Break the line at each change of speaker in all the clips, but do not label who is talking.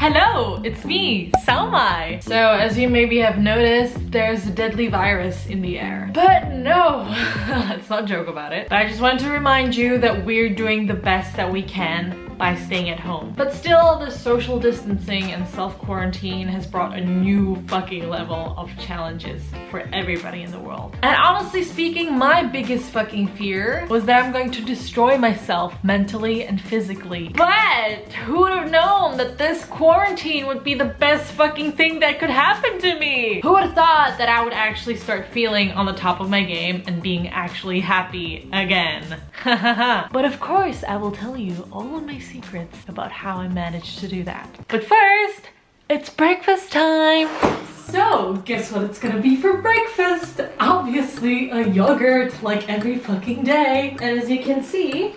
Hello, it's me, Saomai. So as you maybe have noticed, there's a deadly virus in the air. But no, let's not joke about it. But I just wanted to remind you that we're doing the best that we can by staying at home. But still, the social distancing and self-quarantine has brought a new fucking level of challenges for everybody in the world. And honestly speaking, my biggest fucking fear was that I'm going to destroy myself mentally and physically. But who would have known that this quarantine would be the best fucking thing that could happen to me? Who would have thought that I would actually start feeling on the top of my game and being actually happy again? But of course, I will tell you all of my secrets about how I managed to do that. But first, it's breakfast time! So, guess what it's gonna be for breakfast? Obviously, a yogurt like every fucking day. And as you can see,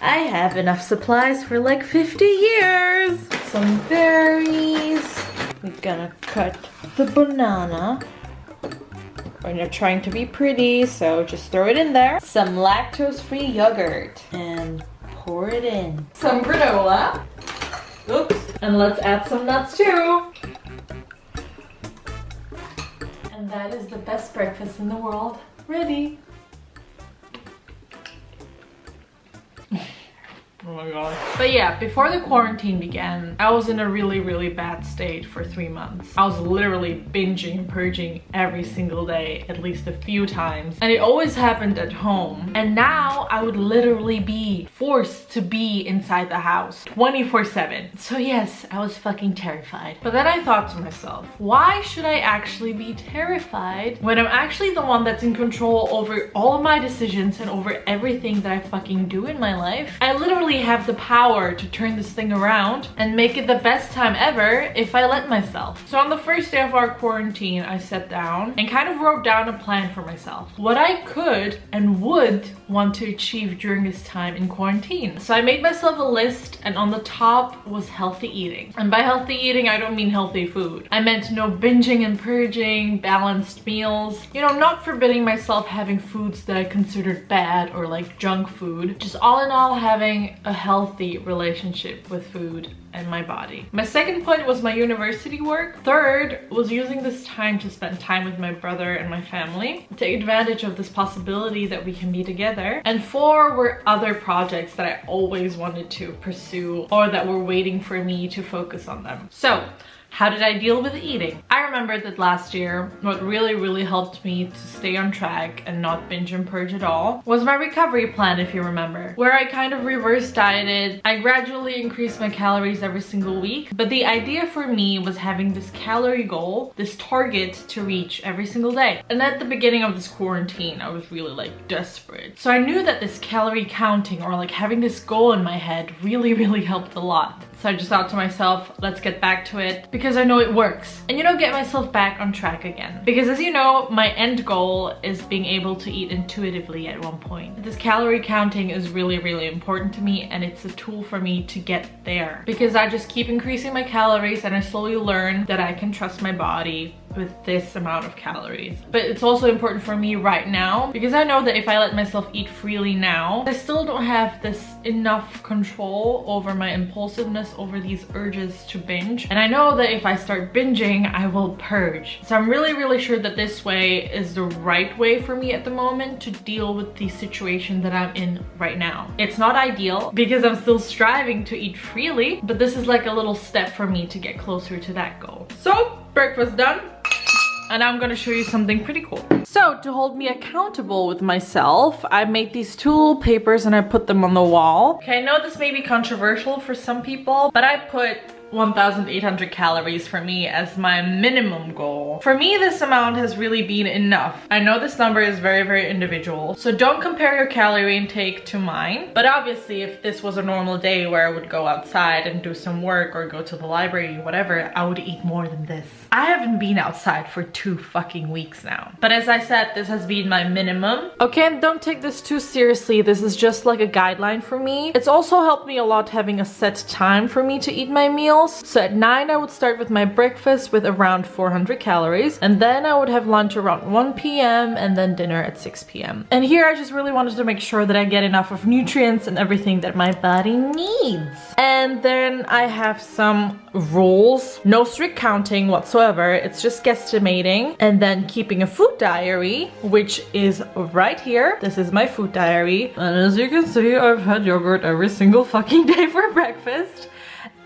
I have enough supplies for like 50 years. Some berries. We're gonna cut the banana. We're not trying to be pretty, so just throw it in there. Some lactose-free yogurt and pour it in. Some granola. Oops. And let's add some nuts too. And that is the best breakfast in the world. Ready. Oh my god. But yeah, before the quarantine began, I was in a really bad state for 3 months. I was literally binging and purging every single day, at least a few times. And it always happened at home. And now I would literally be forced to be inside the house 24/7. So yes, I was fucking terrified. But then I thought to myself, why should I actually be terrified when I'm actually the one that's in control over all of my decisions and over everything that I fucking do in my life? I literally have the power to turn this thing around and make it the best time ever if I let myself. So on the first day of our quarantine, I sat down and kind of wrote down a plan for myself. What I could and would want to achieve during this time in quarantine. So I made myself a list, and on the top was healthy eating. And by healthy eating, I don't mean healthy food. I meant no binging and purging, balanced meals. You know, not forbidding myself having foods that I considered bad or like junk food. Just all in all, having a healthy relationship with food and my body. My second point was my university work. Third was using this time to spend time with my brother and my family, take advantage of this possibility that we can be together. And 4 were other projects that I always wanted to pursue or that were waiting for me to focus on them. So how did I deal with eating? I remember that last year, what really helped me to stay on track and not binge and purge at all was my recovery plan, if you remember, where I kind of reverse dieted. I gradually increased my calories every single week, but the idea for me was having this calorie goal, this target to reach every single day. And at the beginning of this quarantine, I was really like desperate. So I knew that this calorie counting or like having this goal in my head really helped a lot. So I just thought to myself, let's get back to it because I know it works. And you know, get myself back on track again. Because as you know, my end goal is being able to eat intuitively at one point. This calorie counting is really important to me, and it's a tool for me to get there. Because I just keep increasing my calories and I slowly learn that I can trust my body with this amount of calories. But it's also important for me right now because I know that if I let myself eat freely now, I still don't have this enough control over my impulsiveness, over these urges to binge. And I know that if I start binging, I will purge. So I'm really sure that this way is the right way for me at the moment to deal with the situation that I'm in right now. It's not ideal because I'm still striving to eat freely, but this is like a little step for me to get closer to that goal. So, breakfast done. And I'm gonna show you something pretty cool. So to hold me accountable with myself, I made these 2 little papers and I put them on the wall. Okay, I know this may be controversial for some people, but I put 1,800 calories for me as my minimum goal. For me, this amount has really been enough. I know this number is very individual, so don't compare your calorie intake to mine. But obviously, if this was a normal day where I would go outside and do some work or go to the library, whatever, I would eat more than this. I haven't been outside for 2 fucking weeks now. But as I said, this has been my minimum. Okay, and don't take this too seriously. This is just like a guideline for me. It's also helped me a lot having a set time for me to eat my meal. meals. So at 9 I would start with my breakfast with around 400 calories, and then I would have lunch around 1 p.m. and then dinner at 6 p.m. And here I just really wanted to make sure that I get enough of nutrients and everything that my body needs. And then I have some rules, no strict counting whatsoever, it's just guesstimating, and then keeping a food diary, which is right here. This is my food diary, and as you can see, I've had yogurt every single fucking day for breakfast.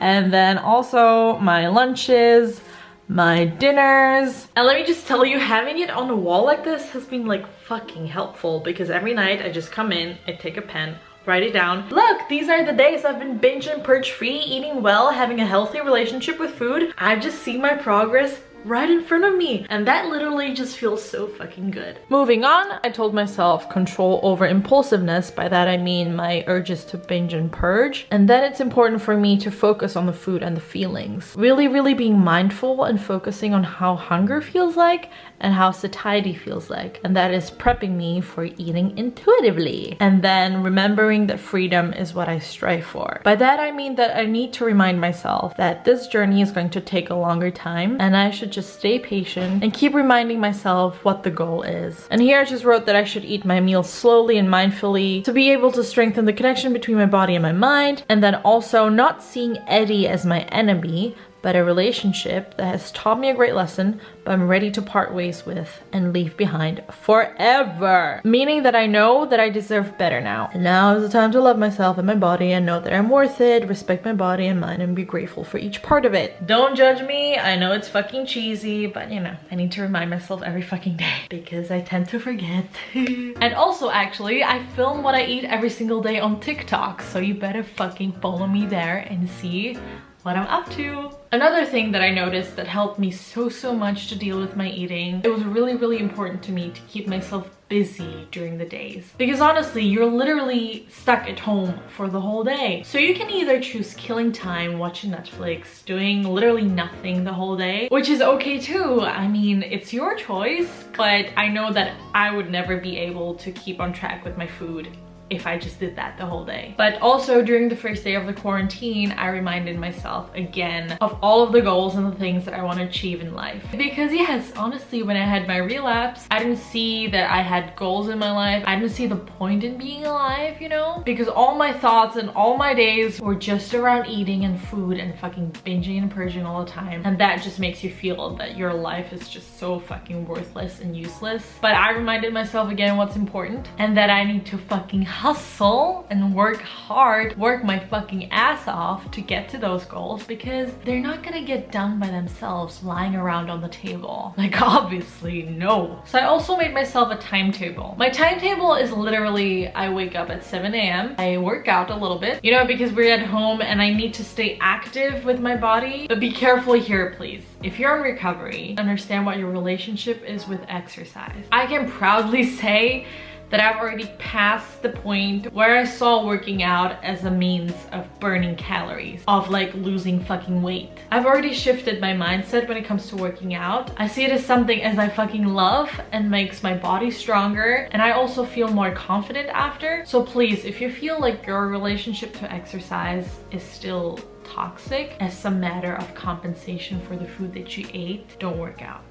And then also my lunches, my dinners. And let me just tell you, having it on the wall like this has been like fucking helpful, because every night I just come in, I take a pen, write it down. Look, these are the days I've been binge and purge free, eating well, having a healthy relationship with food. I just see my progress right in front of me, and that literally just feels so fucking good. Moving on, I told myself control over impulsiveness. By that I mean my urges to binge and purge. And then it's important for me to focus on the food and the feelings. Really being mindful and focusing on how hunger feels like and how satiety feels like. And that is prepping me for eating intuitively. And then remembering that freedom is what I strive for. By that I mean that I need to remind myself that this journey is going to take a longer time, and I should just stay patient and keep reminding myself what the goal is. And here I just wrote that I should eat my meals slowly and mindfully to be able to strengthen the connection between my body and my mind, and then also not seeing Eddie as my enemy, but a relationship that has taught me a great lesson, but I'm ready to part ways with and leave behind forever. Meaning that I know that I deserve better now. And now is the time to love myself and my body and know that I'm worth it, respect my body and mind, and be grateful for each part of it. Don't judge me, I know it's fucking cheesy, but you know, I need to remind myself every fucking day because I tend to forget. And also actually, I film what I eat every single day on TikTok, so you better fucking follow me there and see what I'm up to. Another thing that I noticed that helped me so much to deal with my eating, it was really important to me to keep myself busy during the days. Because honestly, you're literally stuck at home for the whole day. So you can either choose killing time watching Netflix, doing literally nothing the whole day, which is okay too. I mean, it's your choice, but I know that I would never be able to keep on track with my food if I just did that the whole day. But also during the first day of the quarantine, I reminded myself again of all of the goals and the things that I want to achieve in life. Because yes, honestly, when I had my relapse, I didn't see that I had goals in my life. I didn't see the point in being alive, you know? Because all my thoughts and all my days were just around eating and food and fucking binging and purging all the time. And that just makes you feel that your life is just so fucking worthless and useless. But I reminded myself again what's important, and that I need to fucking hustle and work hard, work my fucking ass off to get to those goals, because they're not gonna get done by themselves lying around on the table. Like, obviously no. So I also made myself a timetable. My timetable is literally, I wake up at 7 a.m. I work out a little bit, you know, because we're at home and I need to stay active with my body. But be careful here, please. If you're in recovery, understand what your relationship is with exercise. I can proudly say that I've already passed the point where I saw working out as a means of burning calories, of like losing fucking weight. I've already shifted my mindset when it comes to working out. I see it as something as I fucking love and makes my body stronger, and I also feel more confident after. So please, if you feel like your relationship to exercise is still toxic as some matter of compensation for the food that you ate, don't work out.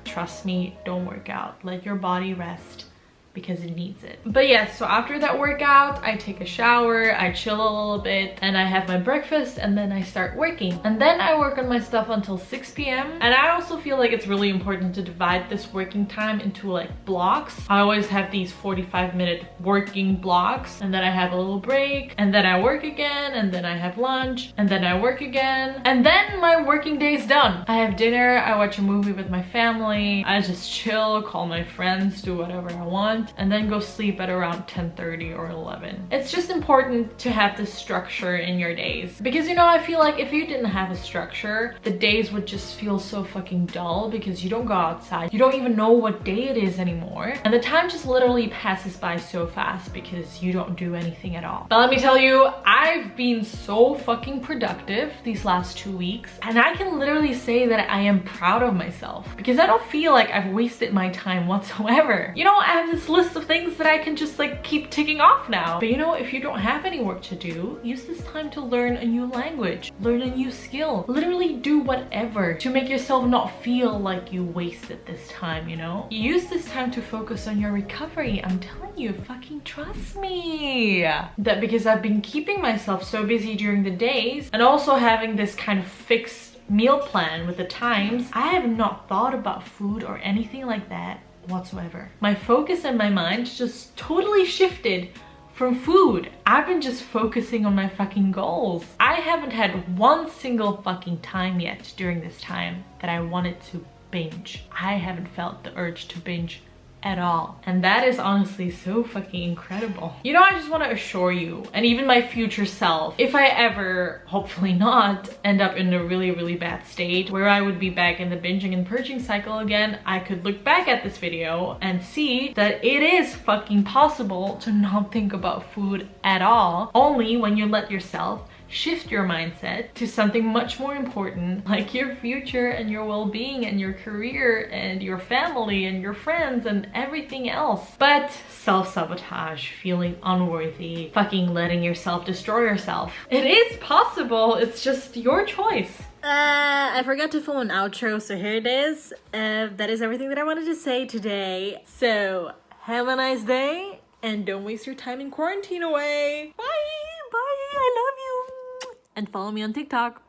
Trust me, don't work out. Let your body rest, because it needs it. But yes, so after that workout, I take a shower, I chill a little bit, and I have my breakfast, and then I start working. And then I work on my stuff until 6 p.m. And I also feel like it's really important to divide this working time into like blocks. I always have these 45-minute working blocks, and then I have a little break, and then I work again, and then I have lunch, and then I work again, and then my working day is done. I have dinner, I watch a movie with my family, I just chill, call my friends, do whatever I want, and then go sleep at around 10:30 or 11. It's just important to have this structure in your days, because you know, I feel like if you didn't have a structure, the days would just feel so fucking dull, because you don't go outside, you don't even know what day it is anymore, and the time just literally passes by so fast because you don't do anything at all. But let me tell you, I've been so fucking productive these last 2 weeks, and I can literally say that I am proud of myself, because I don't feel like I've wasted my time whatsoever. You know, I have this list of things that I can just like keep ticking off now. But you know, if you don't have any work to do, use this time to learn a new language, learn a new skill, literally do whatever to make yourself not feel like you wasted this time, you know? Use this time to focus on your recovery. I'm telling you, fucking trust me. That because I've been keeping myself so busy during the days and also having this kind of fixed meal plan with the times, I have not thought about food or anything like that whatsoever. My focus and my mind just totally shifted from food. I've been just focusing on my fucking goals. I haven't had one single fucking time yet during this time that I wanted to binge. I haven't felt the urge to binge at all. And that is honestly so fucking incredible. You know, I just want to assure you, and even my future self, if I ever, hopefully not, end up in a really bad state where I would be back in the binging and purging cycle again, I could look back at this video and see that it is fucking possible to not think about food at all, only when you let yourself shift your mindset to something much more important, like your future and your well-being and your career and your family and your friends and everything else. But self-sabotage, feeling unworthy, fucking letting yourself destroy yourself. It is possible, it's just your choice. I forgot to film an outro, so here it is. That is everything that I wanted to say today. So, have a nice day and don't waste your time in quarantine away. Bye! Bye! I love you! And follow me on TikTok.